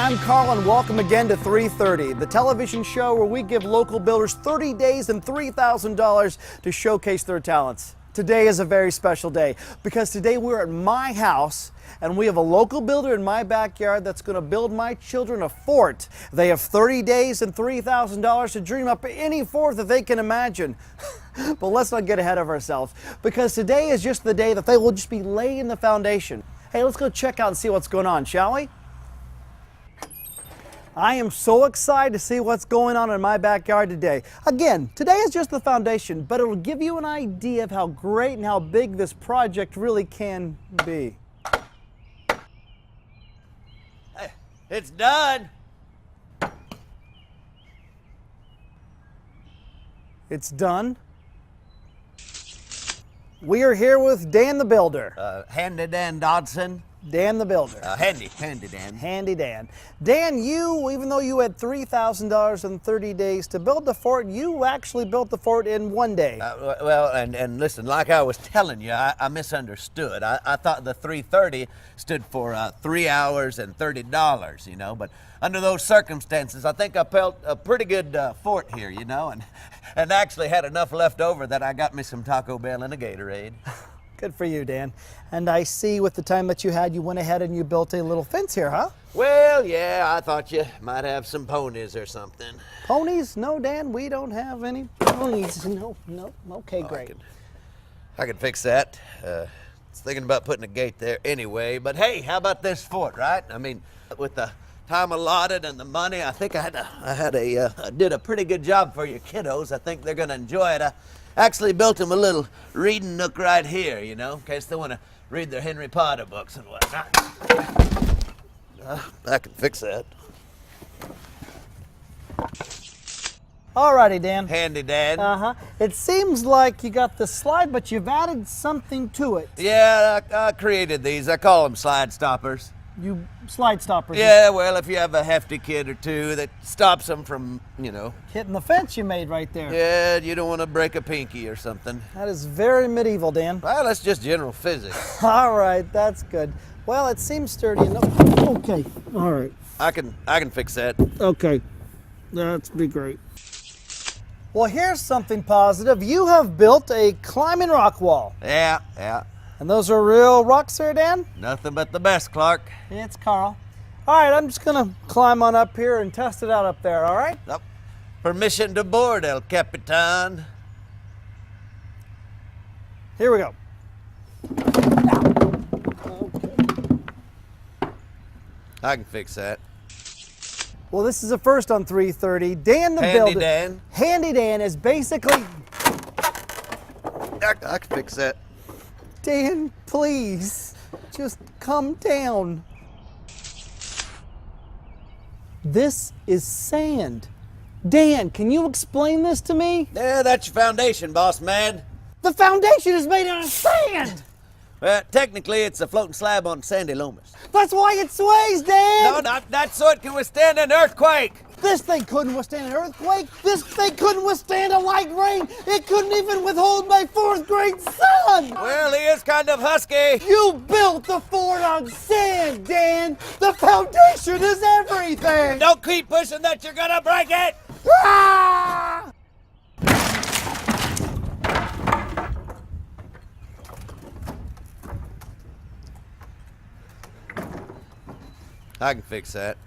I'm Carl and welcome again to 330, the television show where we give local builders 30 days and $3,000 to showcase their talents. Today is a very special day because today we're at my house and we have a local builder in my backyard that's going to build my children a fort. They have 30 days and $3,000 to dream up any fort that they can imagine. But let's not get ahead of ourselves because today is just the day that they will just be laying the foundation. Hey, let's go check out and see what's going on, shall we? I am so excited to see what's going on in my backyard today. Again, today is just the foundation, but it'll give you an idea of how great and how big this project really can be. Hey, it's done. It's done. We are here with Dan the Builder. Handy Dan Dodson. Dan the Builder. Handy Dan. Handy Dan. Dan, you, even though you had $3,000 in 30 days to build the fort, you actually built the fort in one day. Well, and listen, like I was telling you, I misunderstood. I thought the 330 stood for 3 hours and $30, you know, but under those circumstances, I think I built a pretty good fort here, you know, and actually had enough left over that I got me some Taco Bell and a Gatorade. Good for you, Dan. And I see with the time that you had, you went ahead and you built a little fence here, huh? Well, yeah, I thought you might have some ponies or something. Ponies? No, Dan, we don't have any ponies. No. Okay, great. I can fix that. I was thinking about putting a gate there anyway, but hey, how about this fort, right? I mean, with the time allotted and the money, I think I did a pretty good job for your kiddos. I think they're gonna enjoy it. I actually built them a little reading nook right here, you know, in case they want to read their Henry Potter books and whatnot. I can fix that. Alrighty, Dan. Handy Dan. Uh-huh. It seems like you got the slide, but you've added something to it. Yeah, I created these. I call them slide stoppers. You slide stoppers. Yeah, well, if you have a hefty kid or two that stops them from, you know. Hitting the fence you made right there. Yeah, you don't want to break a pinky or something. That is very medieval, Dan. Well, that's just general physics. All right, that's good. Well, it seems sturdy enough. Okay, all right. I can fix that. Okay, that's be great. Well, here's something positive. You have built a climbing rock wall. Yeah. And those are real rocks there, Dan? Nothing but the best, Clark. It's Carl. All right, I'm just gonna climb on up here and test it out up there, all right? Yep. Permission to board, El Capitan. Here we go. I can fix that. Well, this is a first on 330. Dan the Builder. Handy Dan. Handy Dan is basically... I can fix that. Dan, please, just come down. This is sand. Dan, can you explain this to me? Yeah, that's your foundation, boss man. The foundation is made out of sand! Well, technically, it's a floating slab on sandy lomas. That's why it sways, Dan! No, not that so it can withstand an earthquake. This thing couldn't withstand an earthquake. This thing couldn't withstand a light rain. It couldn't even withhold my 4th grade son! Well, he is kind of husky. You built the fort on sand, Dan! The foundation is everything! Don't keep pushing that, you're gonna break it! Ah! I can fix that.